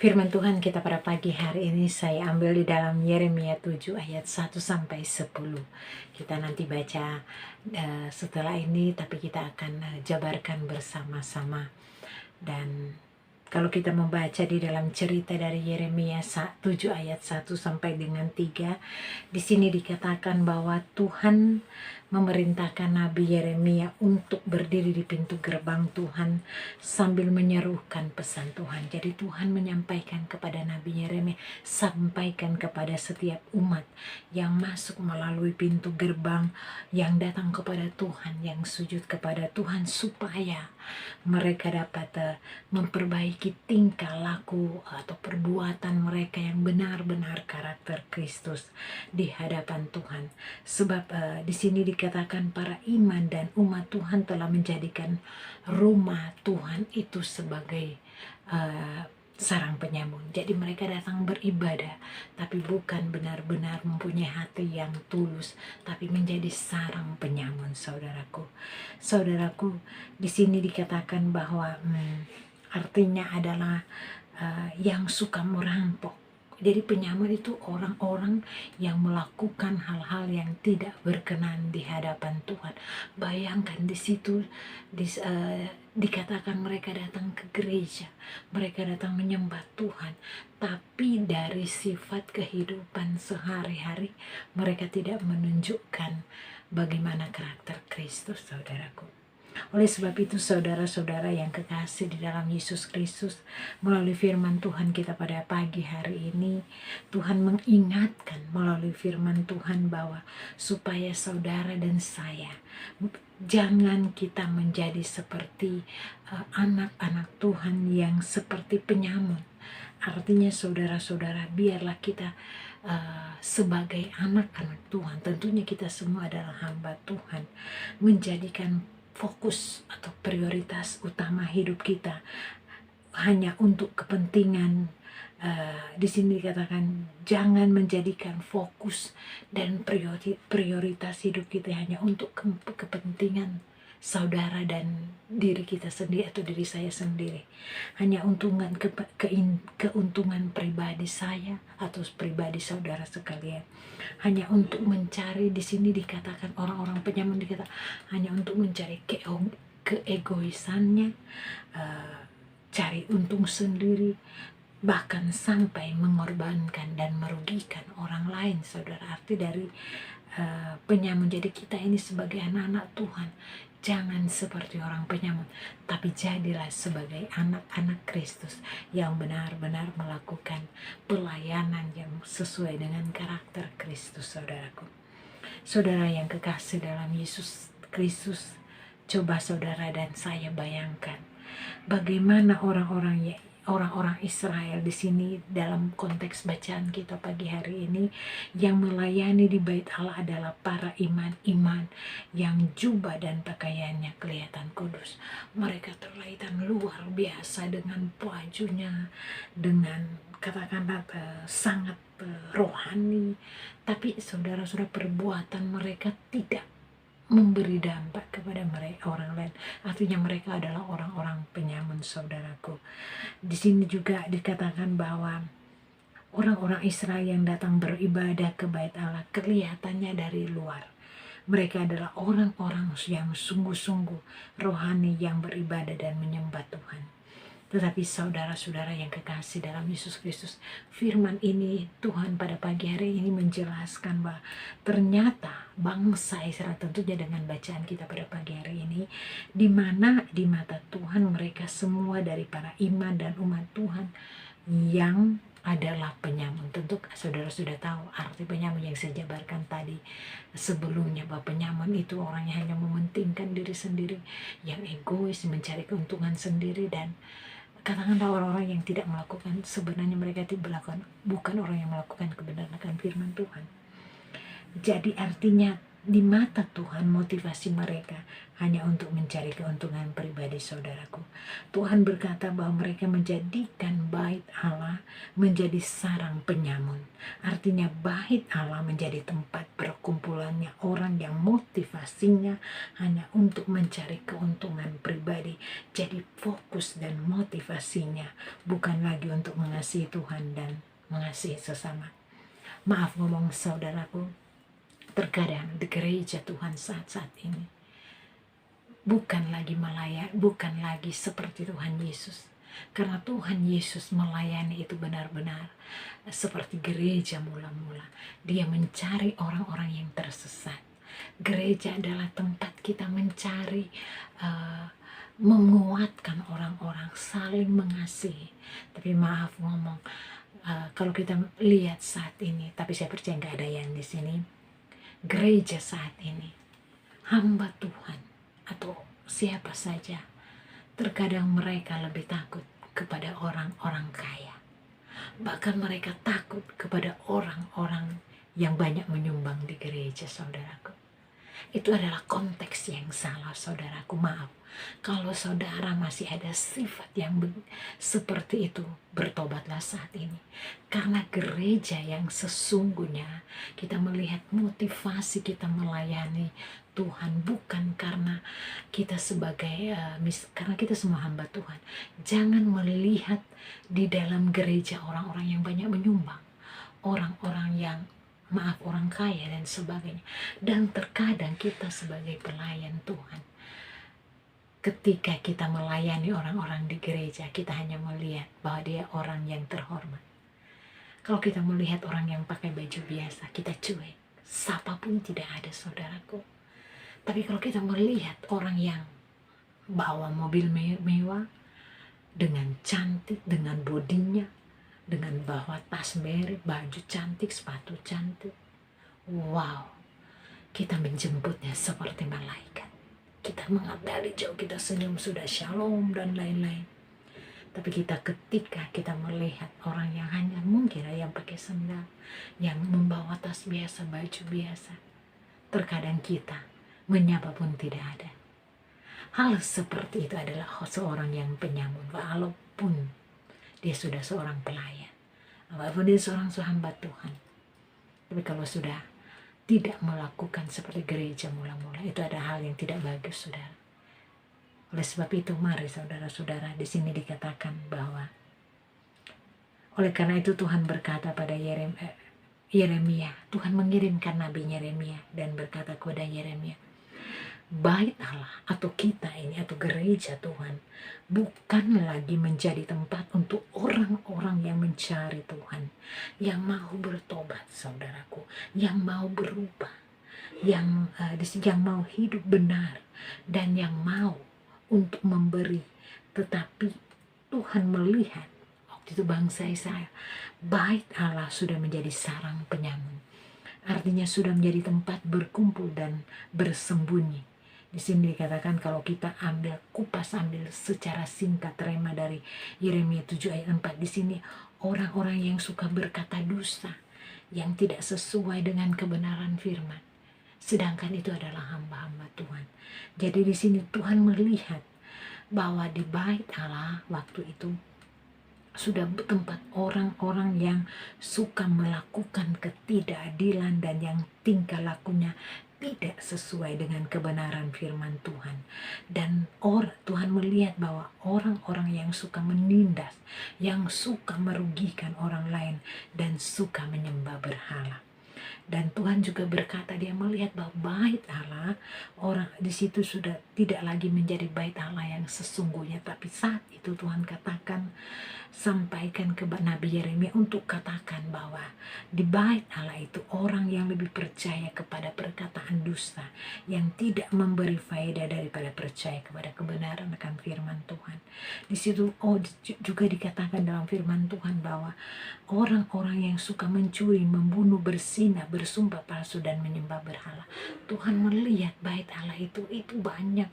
Firman Tuhan kita pada pagi hari ini saya ambil di dalam Yeremia 7 ayat 1 sampai 10. Kita nanti baca setelah ini, tapi kita akan jabarkan bersama-sama. Dan kalau kita membaca di dalam cerita dari Yeremia 7 ayat 1 sampai dengan 3, di sini dikatakan bahwa Tuhan memerintahkan Nabi Yeremia untuk berdiri di pintu gerbang Tuhan sambil menyerukan pesan Tuhan. Jadi Tuhan menyampaikan kepada Nabi Yeremia, sampaikan kepada setiap umat yang masuk melalui pintu gerbang, yang datang kepada Tuhan, yang sujud kepada Tuhan, supaya mereka dapat memperbaiki tingkah laku atau perbuatan mereka yang benar-benar karakter Kristus di hadapan Tuhan. Sebab di sini dikatakan para iman dan umat Tuhan telah menjadikan rumah Tuhan itu sebagai sarang penyamun. Jadi mereka datang beribadah, tapi bukan benar-benar mempunyai hati yang tulus, tapi menjadi sarang penyamun, saudaraku. Saudaraku, di sini dikatakan bahwa artinya adalah yang suka merampok. Jadi penyamun itu orang-orang yang melakukan hal-hal yang tidak berkenan di hadapan Tuhan. Bayangkan di situ dikatakan mereka datang ke gereja, mereka datang menyembah Tuhan, tapi dari sifat kehidupan sehari-hari mereka tidak menunjukkan bagaimana karakter Kristus, saudaraku. Oleh sebab itu, saudara-saudara yang kekasih di dalam Yesus Kristus, melalui firman Tuhan kita pada pagi hari ini, Tuhan mengingatkan melalui firman Tuhan bahwa supaya saudara dan saya, jangan kita menjadi seperti anak-anak Tuhan yang seperti penyamun. Artinya saudara-saudara, biarlah kita sebagai anak-anak Tuhan, tentunya kita semua adalah hamba Tuhan, menjadikan fokus atau prioritas utama hidup kita hanya untuk kepentingan. Di sini dikatakan jangan menjadikan fokus dan prioritas hidup kita hanya untuk kepentingan saudara dan diri kita sendiri atau diri saya sendiri, hanya keuntungan pribadi saya atau pribadi saudara sekalian, hanya untuk mencari. Di sini dikatakan orang-orang penyamun dikatakan hanya untuk mencari keegoisannya, cari untung sendiri, bahkan sampai mengorbankan dan merugikan orang lain, saudara. Arti dari penyamun. Jadi kita ini sebagai anak-anak Tuhan, jangan seperti orang penyamun, tapi jadilah sebagai anak-anak Kristus yang benar-benar melakukan pelayanan yang sesuai dengan karakter Kristus, saudaraku. Saudara yang kekasih dalam Yesus Kristus, coba saudara dan saya bayangkan bagaimana orang-orang Israel di sini dalam konteks bacaan kita pagi hari ini, yang melayani di bait Allah adalah para iman-iman yang jubah dan pakaiannya kelihatan kudus. Mereka terlihat luar biasa dengan bajunya, dengan katakanlah sangat rohani, tapi saudara-saudara, perbuatan mereka tidak memberi dampak kepada mereka orang lain. Artinya mereka adalah orang-orang penyamun, saudaraku. Di sini juga dikatakan bahwa orang-orang Israel yang datang beribadah ke bait Allah kelihatannya dari luar. Mereka adalah orang-orang yang sungguh-sungguh rohani yang beribadah dan menyembah Tuhan. Tetapi saudara-saudara yang kekasih dalam Yesus Kristus, firman ini Tuhan pada pagi hari ini menjelaskan bahwa ternyata bangsa Israel, tentunya dengan bacaan kita pada pagi hari ini, di mana di mata Tuhan mereka semua dari para iman dan umat Tuhan yang adalah penyamun. Tentu saudara sudah tahu arti penyamun yang saya jabarkan tadi sebelumnya, bahwa penyamun itu orang yang hanya mementingkan diri sendiri, yang egois, mencari keuntungan sendiri, dan katakanlah orang-orang yang tidak melakukan, sebenarnya mereka tidak melakukan, bukan orang yang melakukan kebenaran akan firman Tuhan. Jadi artinya di mata Tuhan motivasi mereka hanya untuk mencari keuntungan pribadi, saudaraku. Tuhan berkata bahwa mereka menjadikan bait Allah menjadi sarang penyamun. Artinya bait Allah menjadi tempat berkumpulannya orang yang motivasinya hanya untuk mencari keuntungan pribadi. Jadi fokus dan motivasinya bukan lagi untuk mengasihi Tuhan dan mengasihi sesama. Maaf ngomong, saudaraku, terkadang di gereja Tuhan saat-saat ini bukan lagi seperti Tuhan Yesus. Karena Tuhan Yesus melayani itu benar-benar seperti gereja mula-mula. Dia mencari orang-orang yang tersesat. Gereja adalah tempat kita mencari, menguatkan orang-orang, saling mengasihi. Tapi maaf ngomong, kalau kita lihat saat ini, tapi saya percaya nggak ada yang di sini, gereja saat ini, hamba Tuhan atau siapa saja, terkadang mereka lebih takut kepada orang-orang kaya. Bahkan mereka takut kepada orang-orang yang banyak menyumbang di gereja, saudaraku. Itu adalah konteks yang salah, saudaraku. Maaf, kalau saudara masih ada sifat yang seperti itu, bertobatlah saat ini. Karena gereja yang sesungguhnya, kita melihat motivasi kita melayani Tuhan bukan karena kita sebagai karena kita semua hamba Tuhan. Jangan melihat di dalam gereja orang-orang yang banyak menyumbang, orang-orang yang orang kaya dan sebagainya. Dan terkadang kita sebagai pelayan Tuhan, ketika kita melayani orang-orang di gereja, kita hanya melihat bahwa dia orang yang terhormat. Kalau kita melihat orang yang pakai baju biasa, kita cuek, sapa pun tidak ada, saudaraku. Tapi kalau kita melihat orang yang bawa mobil mewah, dengan cantik, dengan bodinya, dengan bawa tas merek, baju cantik, sepatu cantik, wow, kita menjemputnya seperti malaikat. Kita menganggap dari jauh, kita senyum, sudah shalom dan lain-lain. Tapi ketika kita melihat orang yang hanya mungkin yang pakai sandal, yang membawa tas biasa, baju biasa, terkadang kita menyapa pun tidak ada. Hal seperti itu adalah seorang yang penyamun, walaupun dia sudah seorang pelayan, walaupun dia seorang hamba Tuhan. Tapi kalau sudah tidak melakukan seperti gereja mula-mula, itu ada hal yang tidak bagus, saudara. Oleh sebab itu, mari saudara-saudara, di sini dikatakan bahwa oleh karena itu Tuhan berkata pada Yeremia, Tuhan mengirimkan Nabi Yeremia dan berkata kepada Yeremia, bait Allah atau kita ini atau gereja Tuhan bukan lagi menjadi tempat untuk orang-orang yang mencari Tuhan, yang mau bertobat, saudaraku, yang mau berubah, yang mau hidup benar dan yang mau untuk memberi. Tetapi Tuhan melihat waktu itu bangsa Israel, bait Allah sudah menjadi sarang penyamun, artinya sudah menjadi tempat berkumpul dan bersembunyi. Di sini dikatakan, kalau kita ambil secara singkat rema dari Yeremia 7 ayat 4, di sini orang-orang yang suka berkata dusta, yang tidak sesuai dengan kebenaran firman, sedangkan itu adalah hamba-hamba Tuhan. Jadi di sini Tuhan melihat bahwa di bait Allah waktu itu sudah tempat orang-orang yang suka melakukan ketidakadilan dan yang tingkah lakunya tidak sesuai dengan kebenaran firman Tuhan. Dan Tuhan melihat bahwa orang-orang yang suka menindas, yang suka merugikan orang lain dan suka menyembah berhala. Dan Tuhan juga berkata, dia melihat bahwa bait Allah, orang di situ sudah tidak lagi menjadi bait Allah yang sesungguhnya. Tapi saat itu Tuhan katakan, sampaikan ke Nabi Yeremia untuk katakan bahwa di bait Allah itu orang yang lebih percaya kepada perkataan dusta, yang tidak memberi faedah daripada percaya kepada kebenaran akan firman Tuhan. Di situ juga dikatakan dalam firman Tuhan bahwa orang-orang yang suka mencuri, membunuh, berzina, bersumpah palsu dan menyembah berhala, Tuhan melihat bait Allah itu banyak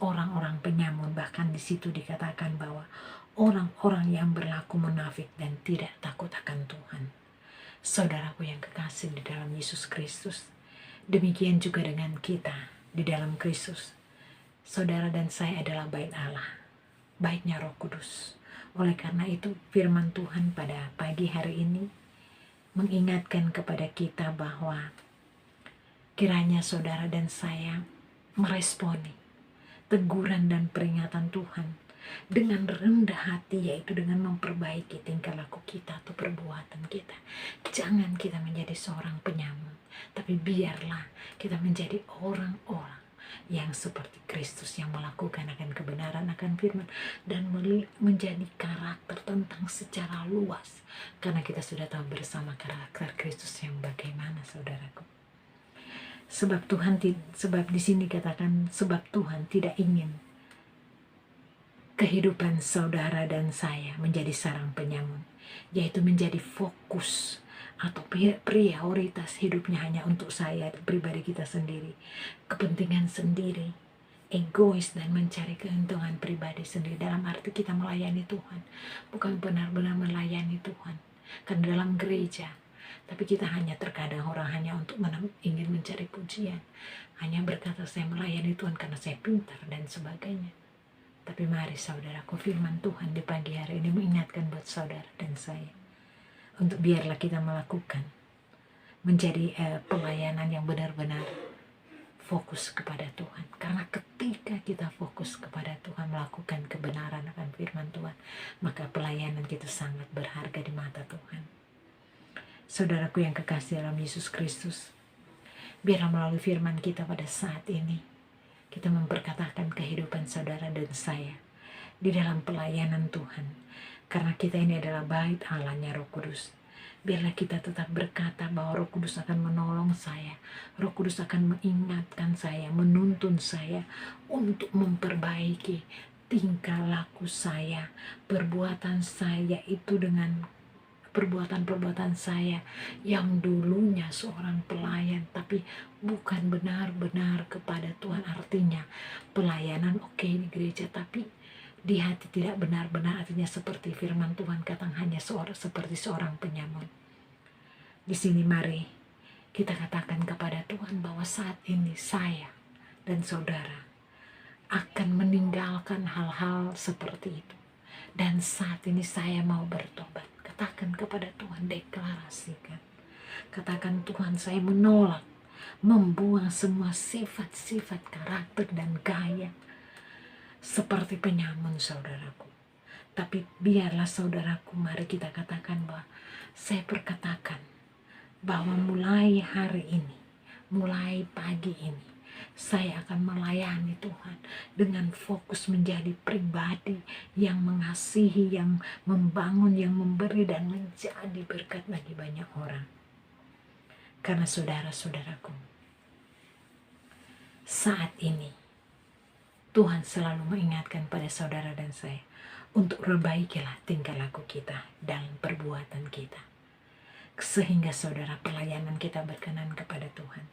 orang-orang penyamun. Bahkan di situ dikatakan bahwa orang-orang yang berlaku munafik dan tidak takut akan Tuhan. Saudaraku yang kekasih di dalam Yesus Kristus, Demikian juga dengan kita di dalam Kristus. Saudara dan saya adalah bait Allah, baitnya Roh Kudus. Oleh karena itu firman Tuhan pada pagi hari ini mengingatkan kepada kita bahwa kiranya saudara dan saya meresponi teguran dan peringatan Tuhan dengan rendah hati, yaitu dengan memperbaiki tingkah laku kita atau perbuatan kita. Jangan kita menjadi seorang penyamun, tapi biarlah kita menjadi orang-orang yang seperti Kristus, yang melakukan akan kebenaran, akan firman, dan menjadi karakter tentang secara luas. Karena kita sudah tahu bersama karakter Kristus yang bagaimana, saudaraku. Sebab di sini katakan, sebab Tuhan tidak ingin kehidupan saudara dan saya menjadi sarang penyamun, yaitu menjadi fokus atau prioritas hidupnya hanya untuk saya, pribadi kita sendiri, kepentingan sendiri, egois, dan mencari keuntungan pribadi sendiri. Dalam arti kita melayani Tuhan, bukan benar-benar melayani Tuhan. Kan dalam gereja, tapi kita hanya terkadang orang hanya untuk ingin mencari pujian, hanya berkata saya melayani Tuhan karena saya pintar dan sebagainya. Tapi mari saudaraku, firman Tuhan di pagi hari ini mengingatkan buat saudara dan saya, untuk biarlah kita melakukan menjadi pelayanan yang benar-benar fokus kepada Tuhan. Karena ketika kita fokus kepada Tuhan, melakukan kebenaran akan firman Tuhan, maka pelayanan kita sangat berharga di mata Tuhan. Saudaraku yang kekasih dalam Yesus Kristus, biarlah melalui firman kita pada saat ini, kita memperkatakan kehidupan saudara dan saya di dalam pelayanan Tuhan. Karena kita ini adalah bait Allah-nya Roh Kudus. Biarlah kita tetap berkata bahwa Roh Kudus akan menolong saya. Roh Kudus akan mengingatkan saya, menuntun saya untuk memperbaiki tingkah laku saya, perbuatan saya itu dengan perbuatan-perbuatan saya yang dulunya seorang pelayan tapi bukan benar-benar kepada Tuhan. Artinya pelayanan oke di gereja, tapi di hati tidak benar-benar. Artinya seperti firman Tuhan katakan, hanya seperti seorang penyamun. Di sini mari kita katakan kepada Tuhan bahwa saat ini saya dan saudara akan meninggalkan hal-hal seperti itu, dan saat ini saya mau bertobat. Katakan kepada Tuhan, deklarasikan. Katakan, Tuhan, saya menolak, membuang semua sifat-sifat karakter dan gaya seperti penyamun saudaraku. Tapi biarlah saudaraku, mari kita katakan bahwa saya perkatakan bahwa mulai hari ini, mulai pagi ini, saya akan melayani Tuhan dengan fokus menjadi pribadi yang mengasihi, yang membangun, yang memberi, dan menjadi berkat bagi banyak orang. Karena saudara-saudaraku, saat ini Tuhan selalu mengingatkan pada saudara dan saya untuk perbaikilah tingkah laku kita dalam perbuatan kita, sehingga saudara pelayanan kita berkenan kepada Tuhan.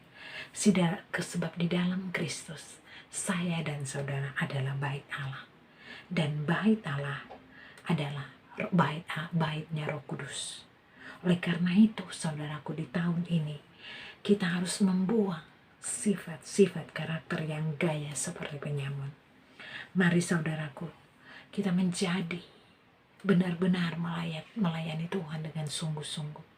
Sebab di dalam Kristus saya dan saudara adalah bait Allah, dan bait Allah adalah baitnya Roh Kudus. Oleh karena itu saudaraku, di tahun ini kita harus membuang sifat-sifat karakter yang gaya seperti penyamun. Mari saudaraku, kita menjadi benar-benar melayani Tuhan dengan sungguh-sungguh.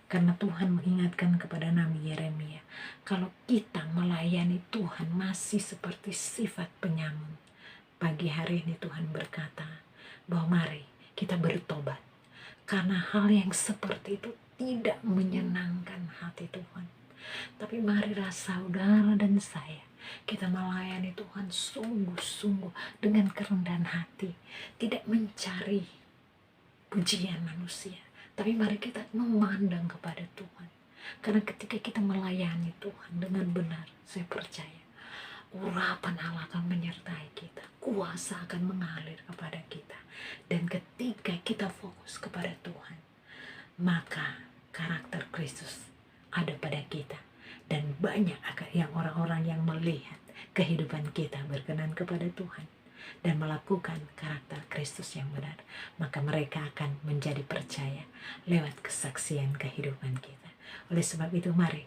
Karena Tuhan mengingatkan kepada Nabi Yeremia, kalau kita melayani Tuhan masih seperti sifat penyamun, pagi hari ini Tuhan berkata bahwa mari kita bertobat. Karena hal yang seperti itu tidak menyenangkan hati Tuhan. Tapi marilah saudara dan saya, kita melayani Tuhan sungguh-sungguh dengan kerendahan hati, tidak mencari pujian manusia, tapi mari kita memandang kepada Tuhan. Karena ketika kita melayani Tuhan dengan benar, saya percaya urapan Allah akan menyertai kita, kuasa akan mengalir kepada kita. Dan ketika kita fokus kepada Tuhan, maka karakter Kristus ada pada kita, dan banyak yang orang-orang yang melihat kehidupan kita berkenan kepada Tuhan dan melakukan karakter Kristus yang benar, maka mereka akan menjadi percaya lewat kesaksian kehidupan kita. Oleh sebab itu mari